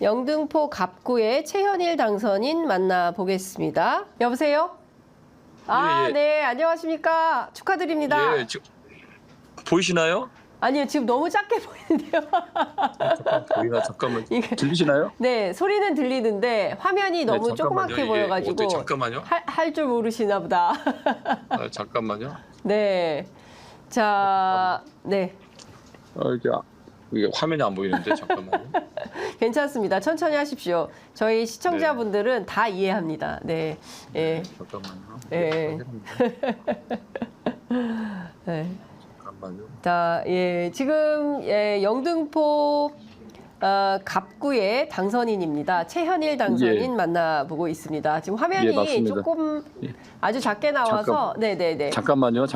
영등포 갑구의 최현일 당선인 만나보겠습니다. 여보세요? 예. 네, 안녕하십니까. 축하드립니다. 예, 보이시나요? 아니요, 지금 너무 작게 보이는데요. 잠깐만. 이게- 들리시나요? 네, 소리는 들리는데 화면이 너무 잠깐만요. 조그맣게 이게 보여가지고 어떻게 잠깐만요. 할 줄 모르시나 보다. 잠깐만요. 네. 자, 네. 이게 화면이 안 보이는데 잠깐만요. 괜찮습니다. 천천히 하십시오. 저희 시청자분들은 다 이해합니다. 네. 예. 잠깐만요. 예. 네. 잠깐만요. 자, 예, 지금 영등포 갑구의 당선인입니다. 최현일 당선인 만나보고 있습니다. 지금 화면이 맞습니다. 조금 아주 작게 나와서 네네네. 잠깐만요.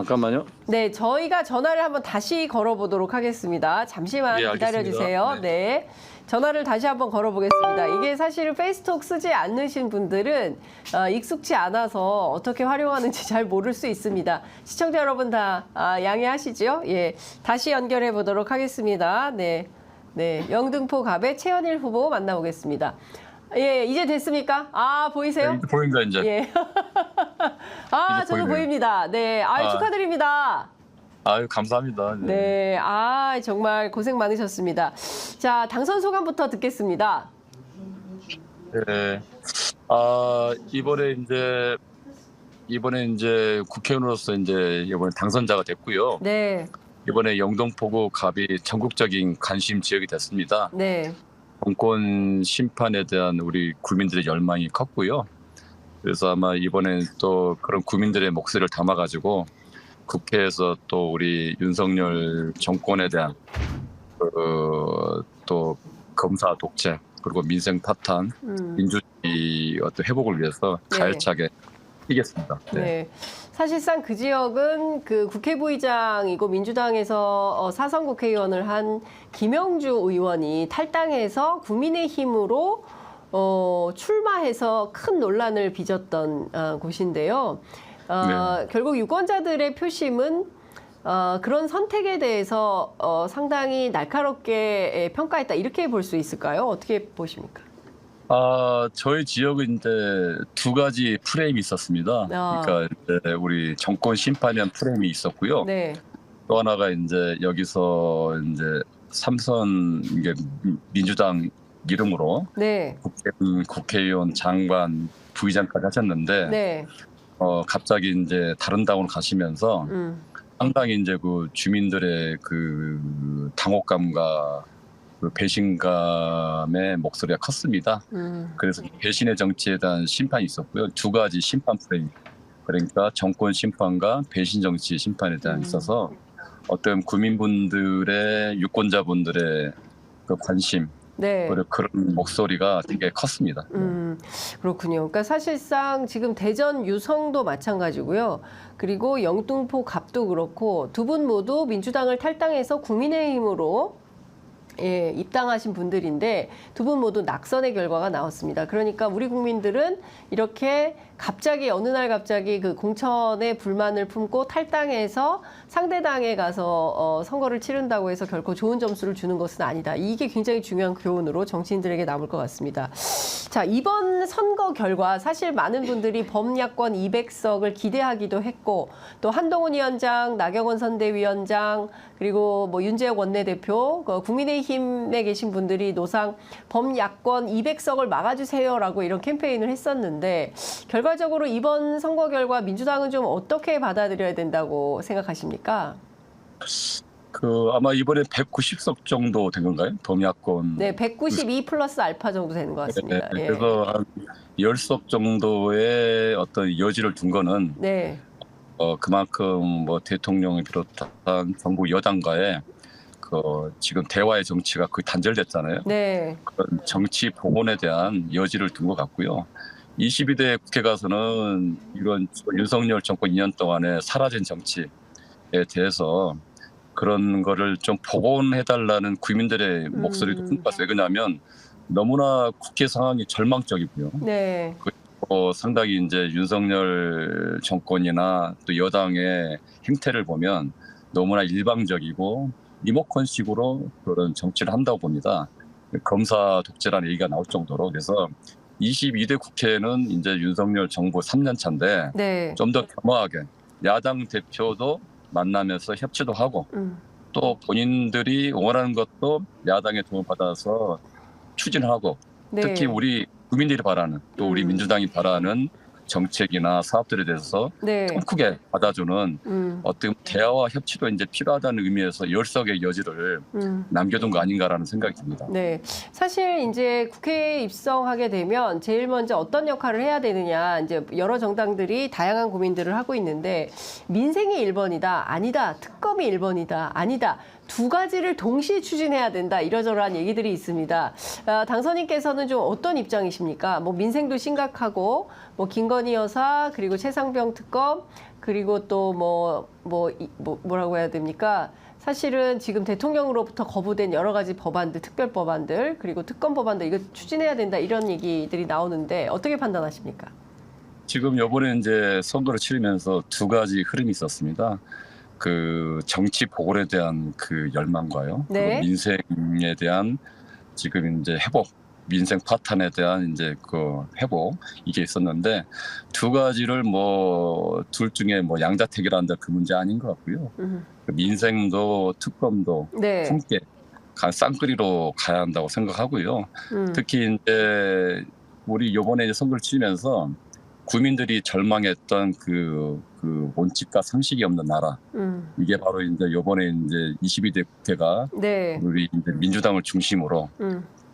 네, 저희가 전화를 한번 다시 걸어보도록 하겠습니다. 잠시만 예, 알겠습니다. 기다려주세요. 네. 전화를 다시 한번 걸어보겠습니다. 이게 사실 페이스톡 쓰지 않으신 분들은 익숙치 않아서 어떻게 활용하는지 잘 모를 수 있습니다. 시청자 여러분 다 양해하시죠? 예, 다시 연결해 보도록 하겠습니다. 네, 네, 영등포 갑의 최현일 후보 만나보겠습니다. 예, 이제 됐습니까? 보이세요? 이제 보인다 이제. 예. 이제 저도 보이네요. 보입니다. 네, 축하드립니다. 아유, 감사합니다. 네, 정말 고생 많으셨습니다. 자, 당선 소감부터 듣겠습니다. 네. 이번에 이제 국회의원으로서 이번에 당선자가 됐고요. 네, 이번에 영등포구 갑이 전국적인 관심 지역이 됐습니다. 네, 정권 심판에 대한 우리 국민들의 열망이 컸고요. 그래서 아마 이번엔 또 그런 국민들의 목소리를 담아가지고 국회에서 또 우리 윤석열 정권에 대한 또 검사 독재 그리고 민생 파탄, 민주주의 어떤 회복을 위해서 네. 가열차게 뛰겠습니다. 네. 사실상 그 지역은 그 국회 부의장이고 민주당에서 사선 국회의원을 한 김영주 의원이 탈당해서 국민의힘으로 출마해서 큰 논란을 빚었던 곳인데요. 결국 유권자들의 표심은 그런 선택에 대해서 상당히 날카롭게 평가했다 이렇게 볼 수 있을까요? 어떻게 보십니까? 저희 지역은 이제 두 가지 프레임이 있었습니다. 그러니까 이제 우리 정권 심판이란 프레임이 있었고요. 네. 또 하나가 이제 여기서 이제 삼선 민주당 이름으로 네. 국회의원, 장관, 부의장까지 하셨는데 네. 갑자기 이제 다른 당으로 가시면서 상당히 이제 그 주민들의 그 당혹감과 그 배신감의 목소리가 컸습니다. 그래서 배신의 정치에 대한 심판이 있었고요. 두 가지 심판 프레임. 그러니까 정권 심판과 배신 정치 심판에 대한 있어서 어떤 국민분들의 유권자분들의 그 관심 네. 그리고 그런 목소리가 되게 컸습니다. 그렇군요. 그러니까 사실상 지금 대전 유성도 마찬가지고요. 그리고 영등포 갑도 그렇고 두 분 모두 민주당을 탈당해서 국민의힘으로 입당하신 분들인데 두 분 모두 낙선의 결과가 나왔습니다. 그러니까 우리 국민들은 이렇게 갑자기 어느 날 갑자기 그 공천에 불만을 품고 탈당해서 상대당에 가서 선거를 치른다고 해서 결코 좋은 점수를 주는 것은 아니다. 이게 굉장히 중요한 교훈으로 정치인들에게 남을 것 같습니다. 자, 이번 선거 결과 사실 많은 분들이 범야권 200석을 기대하기도 했고 또 한동훈 위원장, 나경원 선대위원장 그리고 뭐 윤재혁 원내대표, 국민의힘에 계신 분들이 노상 범야권 200석을 막아주세요라고 이런 캠페인을 했었는데 결과적으로 이번 선거 결과 민주당은 좀 어떻게 받아들여야 된다고 생각하십니까? 아마 이번에 190석 정도 된 건가요? 범야권. 네, 192 플러스 알파 정도 되는 것 같습니다. 네, 그래서 한 10석 정도의 어떤 여지를 둔 거는 네. 그만큼 뭐 대통령을 비롯한 정부 여당과의 지금 대화의 정치가 거의 단절됐잖아요. 네. 그런 정치 복원에 대한 여지를 둔 것 같고요. 22대 국회 가서는 이런 윤석열 정권 2년 동안에 사라진 정치에 대해서 그런 거를 좀 복원해달라는 국민들의 목소리도 큰 것 같아요. 왜냐하면 너무나 국회 상황이 절망적이고요. 네. 상당히 이제 윤석열 정권이나 또 여당의 행태를 보면 너무나 일방적이고 리모컨식으로 그런 정치를 한다고 봅니다. 검사 독재라는 얘기가 나올 정도로. 그래서 22대 국회는 이제 윤석열 정부 3년 차인데 네. 좀 더 겸허하게 야당 대표도 만나면서 협치도 하고 또 본인들이 원하는 것도 야당의 도움을 받아서 추진하고 네. 특히 우리 국민들이 바라는 또 우리 민주당이 바라는 정책이나 사업들에 대해서 네. 통 크게 받아주는 어떤 대화와 협치도 이제 필요하다는 의미에서 열석의 여지를 남겨둔 거 아닌가라는 생각이 듭니다. 네. 사실 이제 국회에 입성하게 되면 제일 먼저 어떤 역할을 해야 되느냐, 이제 여러 정당들이 다양한 고민들을 하고 있는데 민생이 1번이다, 아니다, 특검이 1번이다, 아니다. 두 가지를 동시에 추진해야 된다, 이러저러한 얘기들이 있습니다. 당선인께서는 좀 어떤 입장이십니까? 뭐 민생도 심각하고, 뭐 김건희 여사, 그리고 최상병 특검, 그리고 또 뭐라고 해야 됩니까? 사실은 지금 대통령으로부터 거부된 여러 가지 법안들, 특별 법안들, 그리고 특검 법안들 이거 추진해야 된다, 이런 얘기들이 나오는데 어떻게 판단하십니까? 지금 이번에 이제 선거를 치르면서 두 가지 흐름이 있었습니다. 그 정치 보궐에 대한 그 열망과요. 네. 그리고 민생에 대한 지금 이제 회복, 민생 파탄에 대한 이제 그 회복 이게 있었는데 두 가지를 뭐 둘 중에 뭐 양자택일한다 그 문제 아닌 것 같고요. 민생도 특검도 네. 함께 쌍끌이로 가야 한다고 생각하고요. 특히 이제 우리 이번에 선거를 치르면서 국민들이 절망했던 그 원칙과 상식이 없는 나라. 이게 바로 이제 이번에 이제 22대 국회가 네. 우리 이제 민주당을 중심으로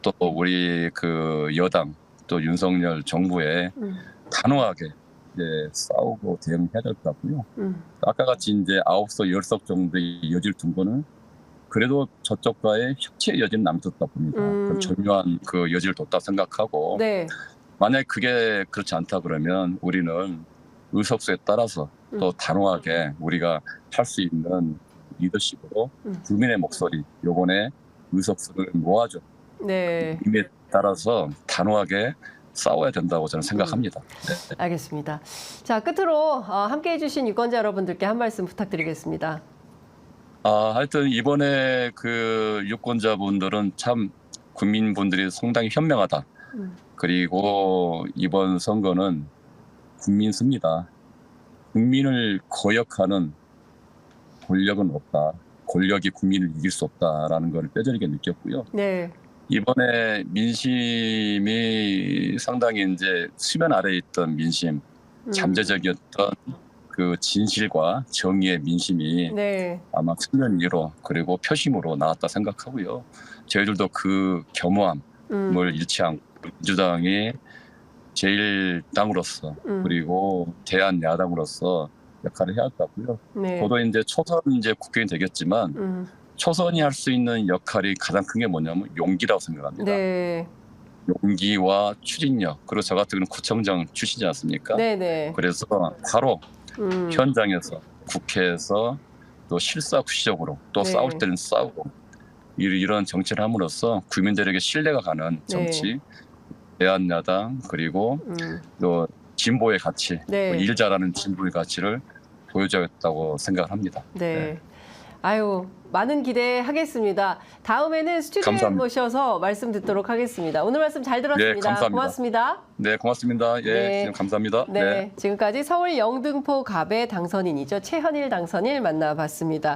또 우리 그 여당 또 윤석열 정부에 단호하게 이제 싸우고 대응해야 될 것 같고요. 아까 같이 이제 9석 10석 정도의 여지를 둔 거는 그래도 저쪽과의 협치의 여지는 남겼다 봅니다. 그럼 절묘한 그 여지를 뒀다 생각하고 네. 만약에 그게 그렇지 않다 그러면 우리는 의석수에 따라서 또 단호하게 우리가 할 수 있는 리더십으로 국민의 목소리, 요번에 의석수를 모아줘. 네. 의미에 따라서 단호하게 싸워야 된다고 저는 생각합니다. 네. 알겠습니다. 자, 끝으로 함께해 주신 유권자 여러분들께 한 말씀 부탁드리겠습니다. 하여튼 이번에 그 유권자분들은 참 국민분들이 상당히 현명하다. 그리고 이번 선거는 국민 승리다. 국민을 거역하는 권력은 없다. 권력이 국민을 이길 수 없다라는 걸 뼈저리게 느꼈고요. 네. 이번에 민심이 상당히 이제 수면 아래에 있던 민심, 잠재적이었던 그 진실과 정의의 민심이 네. 아마 수면 위로 그리고 표심으로 나왔다 생각하고요. 저희들도 그 겸허함을 잃지 않고 민주당이 제1당으로서 그리고 대한야당으로서 역할을 해야 할 것 같고요. 네. 저도 이제 초선 이제 국회의원이 되겠지만 초선이 할 수 있는 역할이 가장 큰 게 뭐냐면 용기라고 생각합니다. 네. 용기와 추진력. 그리고 저 같은 경우는 구청장 출신이지 않습니까? 네네. 그래서 바로 현장에서 국회에서 또 실사구시적으로 또 네. 싸울 때는 싸우고 이런 정치를 함으로써 국민들에게 신뢰가 가는 정치, 대한야당 그리고 또 진보의 가치, 네. 일 잘하는 진보의 가치를 보여줘야겠다고 생각을 합니다. 네. 아유, 많은 기대하겠습니다. 다음에는 스튜디오에 감사합니다. 모셔서 말씀 듣도록 하겠습니다. 오늘 말씀 잘 들었습니다. 네, 감사합니다. 고맙습니다. 네, 고맙습니다. 예, 네. 감사합니다. 네. 지금까지 서울 영등포갑의 당선인이죠. 최현일 당선인 만나봤습니다.